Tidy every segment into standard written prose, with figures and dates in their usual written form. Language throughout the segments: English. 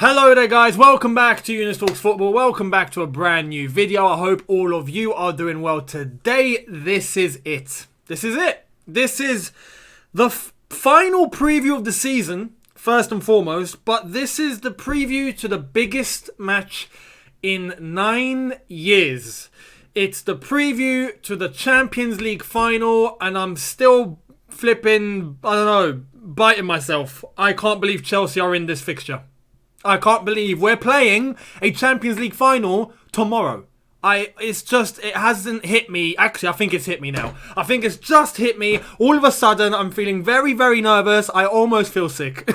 Hello there guys, welcome back to Younes Talks Football, welcome back to a brand new video. I hope all of you are doing well today. This is it. This is the final preview of the season, first and foremost, but this is the preview to the biggest match in 9 years. It's the preview to the Champions League final, and I'm still flipping, biting myself. I can't believe Chelsea are in this fixture. I can't believe we're playing a Champions League final tomorrow. It hasn't hit me. Actually, I think it's hit me now. I think it's just hit me. All of a sudden, I'm feeling very, very nervous. I almost feel sick.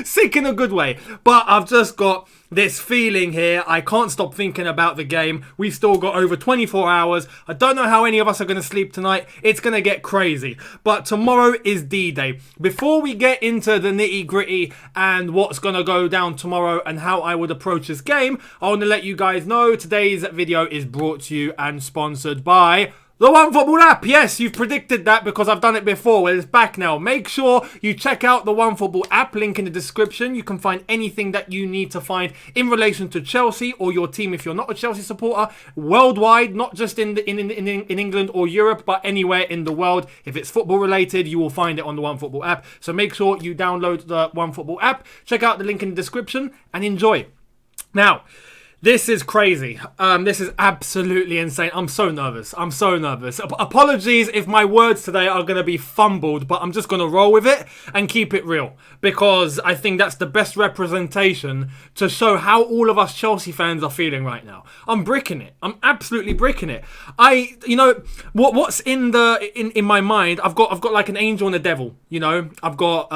Sick in a good way. But I've just got this feeling here. I can't stop thinking about the game. We've still got over 24 hours. I don't know how any of us are going to sleep tonight. It's going to get crazy. But tomorrow is D-Day. Before we get into the nitty-gritty and what's going to go down tomorrow and how I would approach this game, I want to let you guys know today's video is brought to you and sponsored by the OneFootball app. Yes, you've predicted that because I've done it before. Well, it's back now. Make sure you check out the OneFootball app. Link in the description. You can find anything that you need to find in relation to Chelsea or your team if you're not a Chelsea supporter. Worldwide, not just in England or Europe, but anywhere in the world. If it's football related, you will find it on the OneFootball app. So make sure you download the OneFootball app. Check out the link in the description and enjoy. Now, this is crazy. This is absolutely insane. I'm so nervous. Apologies if my words today are going to be fumbled, but I'm just going to roll with it and keep it real because I think that's the best representation to show how all of us Chelsea fans are feeling right now. I'm bricking it. I'm absolutely bricking it. What's in my mind? I've got like an angel and a devil. I've got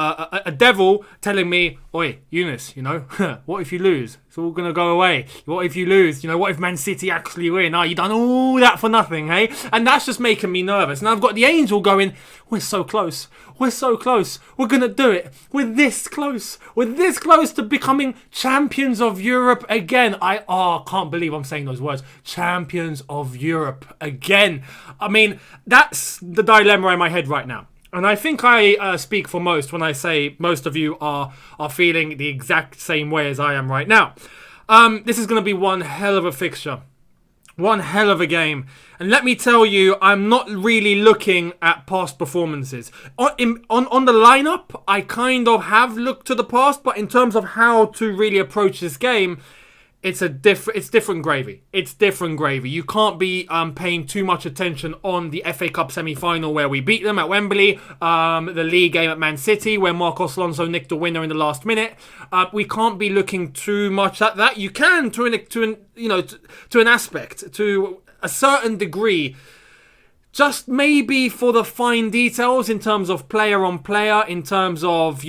a devil telling me, "Oi, Younes, what if you lose? It's all going to go away. What if you lose? What if Man City actually win? Oh, you done all that for nothing, hey?" And that's just making me nervous. And I've got the angel going, "We're so close. We're so close. We're going to do it. We're this close. We're this close to becoming champions of Europe again." I can't believe I'm saying those words. Champions of Europe again. I mean, that's the dilemma in my head right now. And I think I speak for most when I say most of you are feeling the exact same way as I am right now. This is going to be one hell of a fixture. One hell of a game. And let me tell you, I'm not really looking at past performances. On the lineup, I kind of have looked to the past, but in terms of how to really approach this game, it's different gravy. It's different gravy. You can't be paying too much attention on the FA Cup semi-final where we beat them at Wembley, the league game at Man City where Marcos Alonso nicked the winner in the last minute. We can't be looking too much at that. You can to an aspect, to a certain degree. Just maybe for the fine details in terms of player on player, in terms of,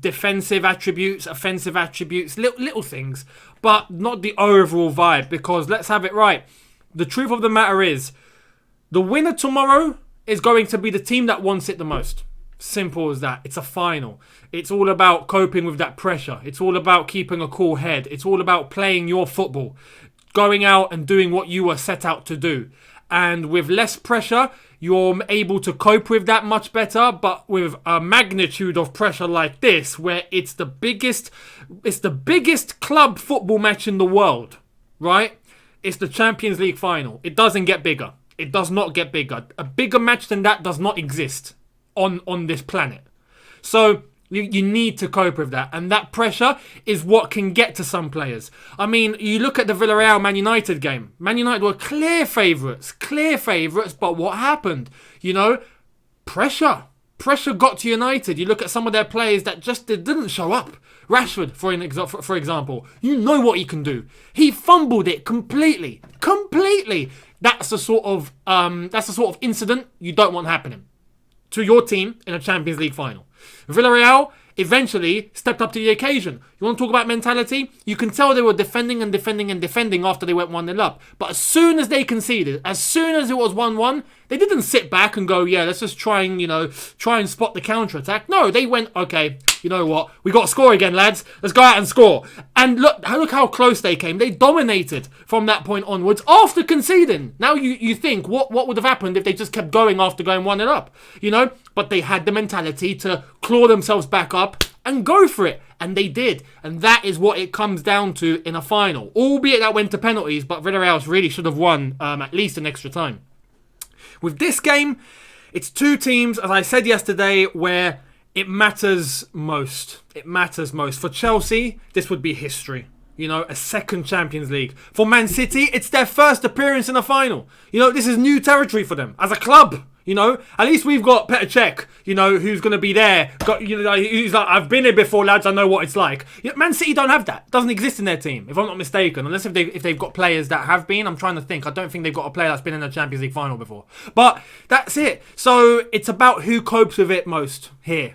defensive attributes, offensive attributes, little things, but not the overall vibe, because let's have it right. The truth of the matter is, the winner tomorrow is going to be the team that wants it the most. Simple as that. It's a final. It's all about coping with that pressure. It's all about keeping a cool head. It's all about playing your football, going out and doing what you were set out to do. And with less pressure, you're able to cope with that much better. But with a magnitude of pressure like this, where it's the biggest club football match in the world, right? It's the Champions League final. It doesn't get bigger. It does not get bigger. A bigger match than that does not exist on this planet. So you need to cope with that. And that pressure is what can get to some players. I mean, you look at the Villarreal Man United game. Man United were clear favourites, but what happened? Pressure. Pressure got to United. You look at some of their players that just didn't show up. Rashford, for example. You know what he can do. He fumbled it completely. That's the sort of incident you don't want happening to your team in a Champions League final. Villarreal eventually stepped up to the occasion. You want to talk about mentality? You can tell they were defending after they went 1-0 up. But as soon as they conceded, as soon as it was 1-1, they didn't sit back and go, yeah, let's just try and spot the counter-attack. No, they went, okay, you know what? We got to score again, lads. Let's go out and score. And look how close they came. They dominated from that point onwards after conceding. Now you think, what would have happened if they just kept going after going 1-0 up? But they had the mentality to claw themselves back up and go for it. And they did. And that is what it comes down to in a final. Albeit that went to penalties, but Villarreal really should have won at least an extra time. With this game, it's two teams, as I said yesterday, where it matters most. It matters most. For Chelsea, this would be history. A second Champions League. For Man City, it's their first appearance in a final. This is new territory for them as a club. At least we've got Petr Cech, who's going to be there. He's like, I've been here before, lads. I know what it's like. Man City don't have that. It doesn't exist in their team, if I'm not mistaken. Unless if they've got players that have been. I'm trying to think. I don't think they've got a player that's been in a Champions League final before. But that's it. So it's about who copes with it most here.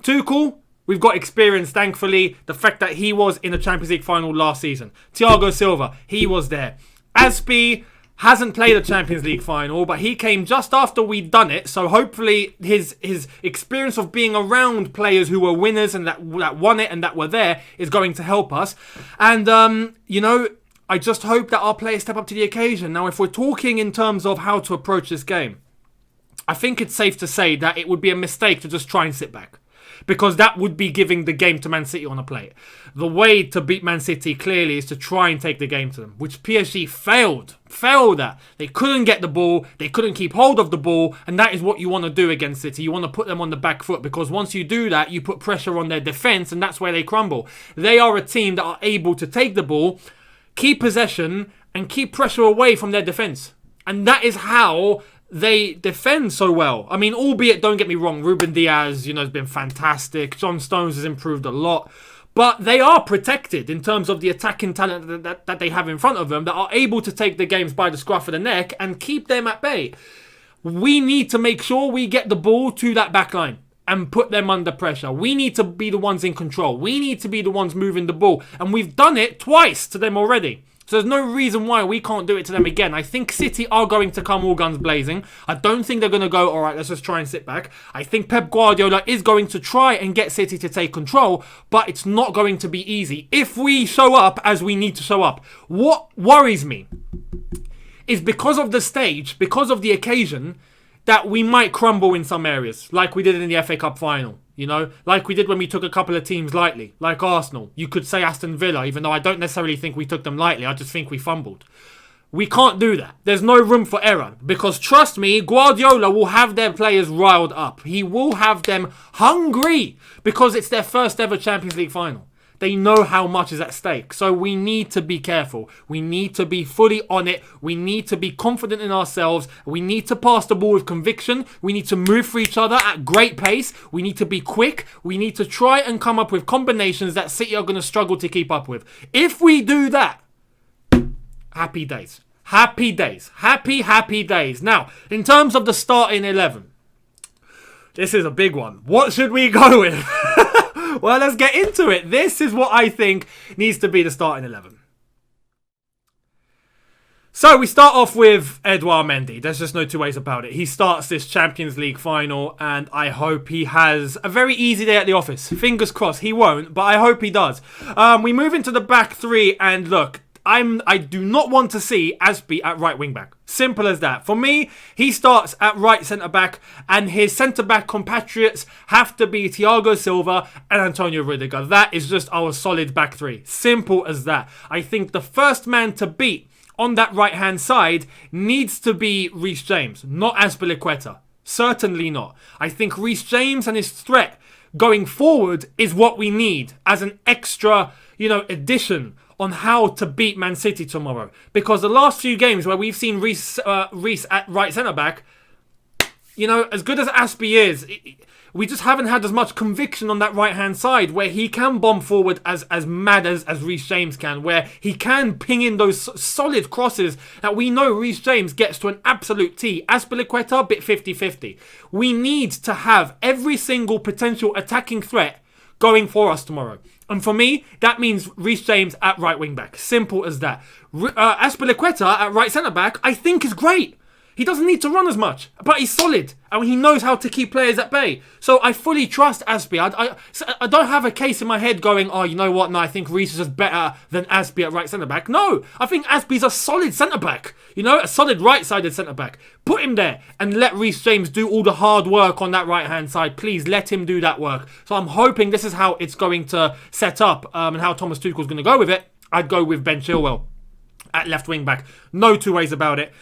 Tuchel, we've got experience, thankfully. The fact that he was in a Champions League final last season. Thiago Silva, he was there. Aspi hasn't played a Champions League final, but he came just after we'd done it. So hopefully his experience of being around players who were winners and that won it and that were there is going to help us. And, I just hope that our players step up to the occasion. Now, if we're talking in terms of how to approach this game, I think it's safe to say that it would be a mistake to just try and sit back. Because that would be giving the game to Man City on a plate. The way to beat Man City clearly is to try and take the game to them, which PSG failed at. They couldn't get the ball, they couldn't keep hold of the ball, and that is what you want to do against City. You want to put them on the back foot, because once you do that, you put pressure on their defence, and that's where they crumble. They are a team that are able to take the ball, keep possession, and keep pressure away from their defence. And that is how they defend so well. I mean, albeit, don't get me wrong, Ruben Diaz, has been fantastic. John Stones has improved a lot. But they are protected in terms of the attacking talent that they have in front of them, that are able to take the games by the scruff of the neck and keep them at bay. We need to make sure we get the ball to that back line and put them under pressure. We need to be the ones in control. We need to be the ones moving the ball. And we've done it twice to them already. So there's no reason why we can't do it to them again. I think City are going to come all guns blazing. I don't think they're going to go, all right, let's just try and sit back. I think Pep Guardiola is going to try and get City to take control, but it's not going to be easy if we show up as we need to show up. What worries me is because of the stage, because of the occasion, that we might crumble in some areas, like we did in the FA Cup final. Like we did when we took a couple of teams lightly, like Arsenal. You could say Aston Villa, even though I don't necessarily think we took them lightly. I just think we fumbled. We can't do that. There's no room for error. Because trust me, Guardiola will have their players riled up. He will have them hungry because it's their first ever Champions League final. They know how much is at stake. So we need to be careful. We need to be fully on it. We need to be confident in ourselves. We need to pass the ball with conviction. We need to move for each other at great pace. We need to be quick. We need to try and come up with combinations that City are going to struggle to keep up with. If we do that, happy days. Happy days. Happy days. Now, in terms of the starting 11, this is a big one. What should we go with? Well, let's get into it. This is what I think needs to be the starting 11. So we start off with Edouard Mendy. There's just no two ways about it. He starts this Champions League final, and I hope he has a very easy day at the office. Fingers crossed. He won't, but I hope he does. We move into the back three, and look, I do not want to see Aspi at right wing back. Simple as that. For me, he starts at right centre back, and his centre back compatriots have to be Thiago Silva and Antonio Rudiger. That is just our solid back three. Simple as that. I think the first man to beat on that right hand side needs to be Reece James, not Azpilicueta. Certainly not. I think Reece James and his threat going forward is what we need as an extra, addition on how to beat Man City tomorrow. Because the last few games where we've seen Reece at right centre-back, as good as Aspi is, we just haven't had as much conviction on that right-hand side where he can bomb forward as mad as Reece James can, where he can ping in those solid crosses that we know Reece James gets to an absolute T. Azpilicueta, bit 50-50. We need to have every single potential attacking threat going for us tomorrow. And for me, that means Reece James at right wing back. Simple as that. Azpilicueta at right centre back, I think is great. He doesn't need to run as much, but he's solid and he knows how to keep players at bay. So I fully trust Aspie. I don't have a case in my head going, oh, you know what? No, I think Reece is just better than Aspie at right centre back. No, I think Aspie's a solid centre back. You know, a solid right-sided centre back. Put him there and let Reece James do all the hard work on that right-hand side. Please let him do that work. So I'm hoping this is how it's going to set up and how Thomas Tuchel's going to go with it. I'd go with Ben Chilwell at left wing back. No two ways about it.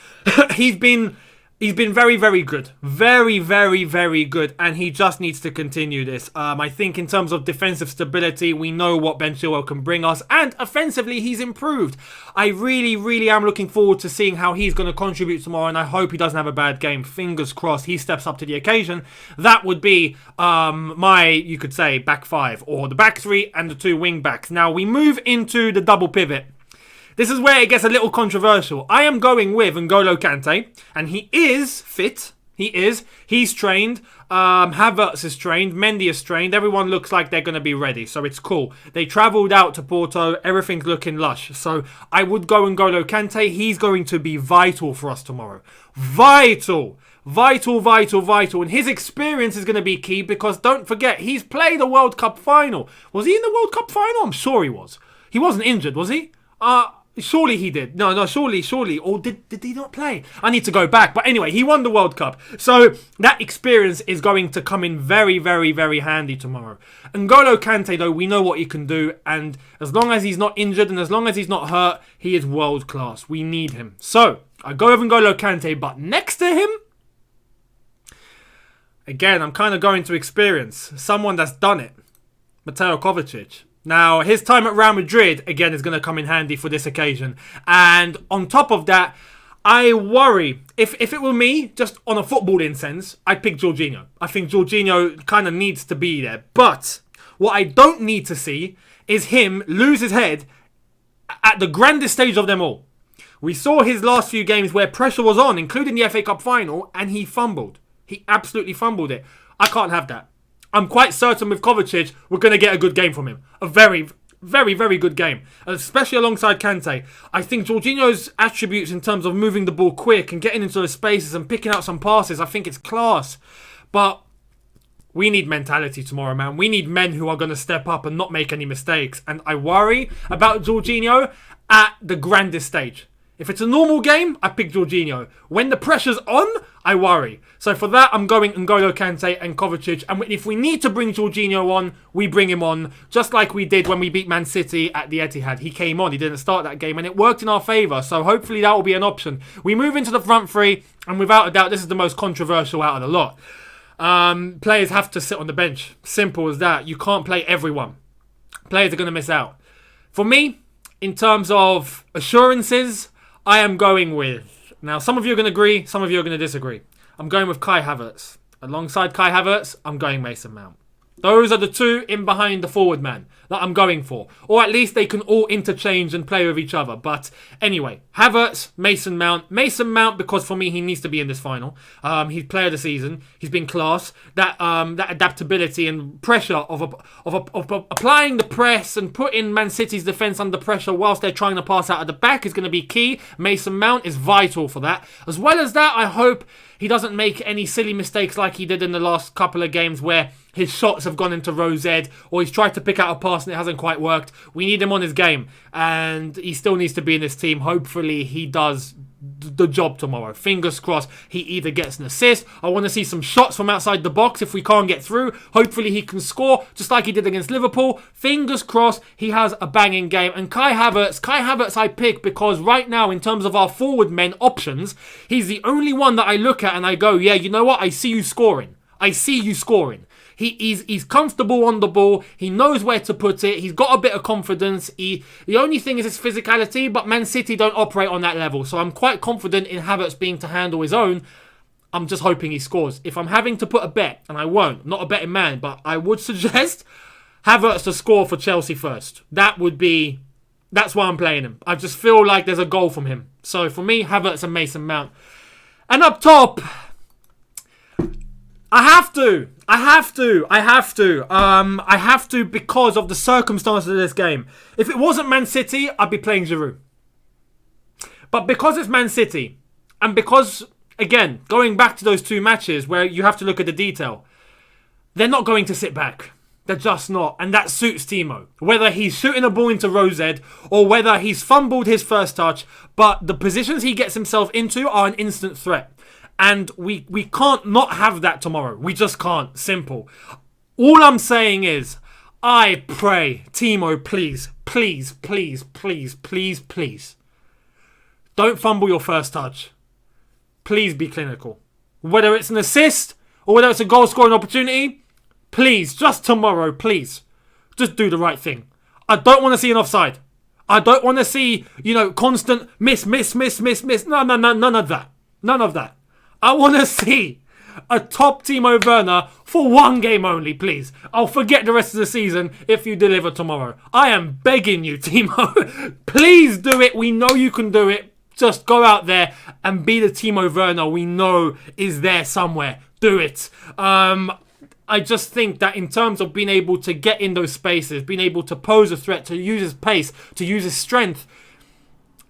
He's been very, very good. Very, very, very good. And he just needs to continue this. I think in terms of defensive stability, we know what Ben Chilwell can bring us. And offensively, he's improved. I really, really am looking forward to seeing how he's going to contribute tomorrow. And I hope he doesn't have a bad game. Fingers crossed he steps up to the occasion. That would be my, you could say, back five. Or the back three and the two wing backs. Now, we move into the double pivot. This is where it gets a little controversial. I am going with N'Golo Kante, and he is fit. He is. He's trained. Havertz is trained. Mendy is trained. Everyone looks like they're going to be ready, so it's cool. They travelled out to Porto. Everything's looking lush. So I would go N'Golo Kante. He's going to be vital for us tomorrow. Vital. Vital, vital, vital. And his experience is going to be key because don't forget, he's played a World Cup final. Was he in the World Cup final? I'm sure he was. He wasn't injured, was he? Surely he did. No, surely. Or did he not play? I need to go back. But anyway, he won the World Cup. So that experience is going to come in very, very, very handy tomorrow. N'Golo Kante, though, we know what he can do. And as long as he's not injured and as long as he's not hurt, he is world class. We need him. So I go with N'Golo Kante. But next to him, again, I'm kind of going to experience. Someone that's done it. Mateo Kovacic. Now, his time at Real Madrid, again, is going to come in handy for this occasion. And on top of that, I worry, if it were me, just on a footballing sense, I'd pick Jorginho. I think Jorginho kind of needs to be there. But what I don't need to see is him lose his head at the grandest stage of them all. We saw his last few games where pressure was on, including the FA Cup final, and he fumbled. He absolutely fumbled it. I can't have that. I'm quite certain with Kovacic, we're going to get a good game from him. A very, very, very good game. Especially alongside Kante. I think Jorginho's attributes in terms of moving the ball quick and getting into the spaces and picking out some passes, I think it's class. But we need mentality tomorrow, man. We need men who are going to step up and not make any mistakes. And I worry about Jorginho at the grandest stage. If it's a normal game, I pick Jorginho. When the pressure's on, I worry. So for that, I'm going N'Golo Kante and Kovacic. And if we need to bring Jorginho on, we bring him on. Just like we did when we beat Man City at the Etihad. He came on, he didn't start that game, and it worked in our favour. So hopefully that will be an option. We move into the front three, and without a doubt, this is the most controversial out of the lot. Players have to sit on the bench. Simple as that. You can't play everyone. Players are going to miss out. For me, in terms of assurances, I am going with... Now, some of you are going to agree, some of you are going to disagree. I'm going with Kai Havertz. Alongside Kai Havertz, I'm going Mason Mount. Those are the two in behind the forward man that I'm going for. Or at least they can all interchange and play with each other. But anyway, Havertz, Mason Mount. Mason Mount, because for me, he needs to be in this final. He's player of the season. He's been class. That adaptability and pressure of applying the press and putting Man City's defence under pressure whilst they're trying to pass out at the back is going to be key. Mason Mount is vital for that. As well as that, I hope he doesn't make any silly mistakes like he did in the last couple of games where his shots have gone into row Z or he's tried to pick out a pass and it hasn't quite worked. We need him on his game and he still needs to be in this team. Hopefully he does the job tomorrow. Fingers crossed he either gets an assist. I want to see some shots from outside the box if we can't get through. Hopefully he can score just like he did against Liverpool. Fingers crossed he has a banging game. And Kai Havertz I pick because right now in terms of our forward men options, he's the only one that I look at and I go, yeah, you know what? I see you scoring. He's comfortable on the ball. He knows where to put it. He's got a bit of confidence. The only thing is his physicality, but Man City don't operate on that level. So I'm quite confident in Havertz being to handle his own. I'm just hoping he scores. If I'm having to put a bet, and I won't, not a betting man, but I would suggest Havertz to score for Chelsea first. That's why I'm playing him. I just feel like there's a goal from him. So for me, Havertz and Mason Mount. And up top, I have to because of the circumstances of this game. If it wasn't Man City, I'd be playing Giroud. But because it's Man City, and because again, going back to those two matches where you have to look at the detail, they're not going to sit back. They're just not. And that suits Timo. Whether he's shooting a ball into Rosed or whether he's fumbled his first touch, but the positions he gets himself into are an instant threat. And we can't not have that tomorrow. We just can't. Simple. All I'm saying is, I pray, Timo, please, please, please, please, please, please, don't fumble your first touch. Please be clinical. Whether it's an assist or whether it's a goal scoring opportunity, please, just tomorrow, please, just do the right thing. I don't want to see an offside. I don't want to see, constant miss. No, none of that. None of that. I want to see a top Timo Werner for one game only, please. I'll forget the rest of the season if you deliver tomorrow. I am begging you, Timo. Please do it. We know you can do it. Just go out there and be the Timo Werner we know is there somewhere. Do it. I just think that in terms of being able to get in those spaces, being able to pose a threat, to use his pace, to use his strength,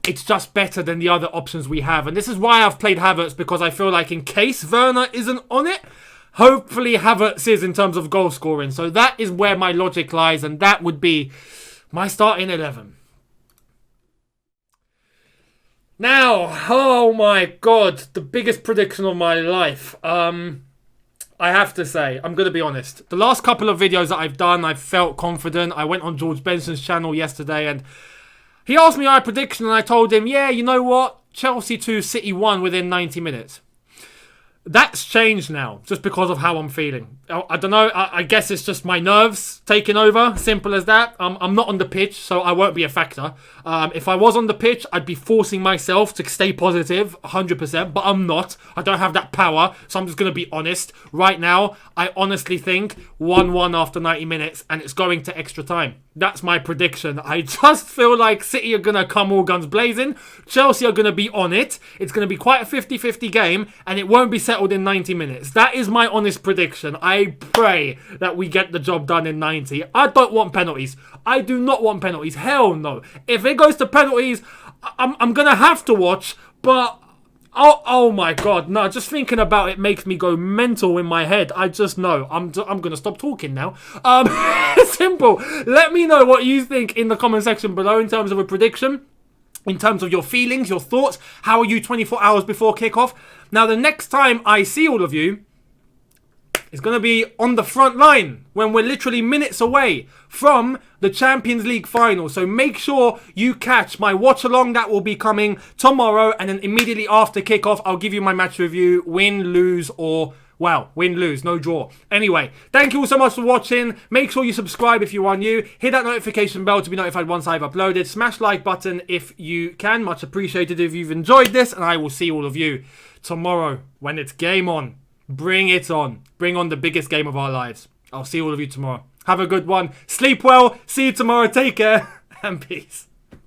it's just better than the other options we have. And this is why I've played Havertz, because I feel like in case Werner isn't on it, hopefully Havertz is in terms of goal scoring. So that is where my logic lies, and that would be my starting 11. Now, oh my God, the biggest prediction of my life. I have to say, I'm going to be honest. The last couple of videos that I've done, I've felt confident. I went on George Benson's channel yesterday and he asked me my prediction and I told him, yeah, you know what? Chelsea 2, City 1 within 90 minutes. That's changed now, just because of how I'm feeling. I don't know, I guess it's just my nerves taking over, simple as that. I'm not on the pitch, so I won't be a factor. If I was on the pitch, I'd be forcing myself to stay positive, 100%, but I'm not. I don't have that power, so I'm just going to be honest. Right now, I honestly think 1-1 after 90 minutes, and it's going to extra time. That's my prediction. I just feel like City are going to come all guns blazing. Chelsea are going to be on it. It's going to be quite a 50-50 game, and it won't be settled in 90 minutes. That is my honest prediction. I pray that we get the job done in 90. I don't want penalties. I do not want penalties. Hell no. If it goes to penalties, I'm going to have to watch, but oh my God. No, just thinking about it makes me go mental in my head. I just know. I'm going to stop talking now. Simple. Let me know what you think in the comment section below in terms of a prediction. In terms of your feelings, your thoughts. How are you 24 hours before kickoff? Now, the next time I see all of you, it's going to be on the front line when we're literally minutes away from the Champions League final. So make sure you catch my watch along. That will be coming tomorrow. And then immediately after kickoff, I'll give you my match review. Win, lose, or... well, win, lose, no draw. Anyway, thank you all so much for watching. Make sure you subscribe if you are new. Hit that notification bell to be notified once I've uploaded. Smash like button if you can. Much appreciated if you've enjoyed this. And I will see all of you tomorrow when it's game on. Bring it on. Bring on the biggest game of our lives. I'll see all of you tomorrow. Have a good one. Sleep well. See you tomorrow. Take care. And peace.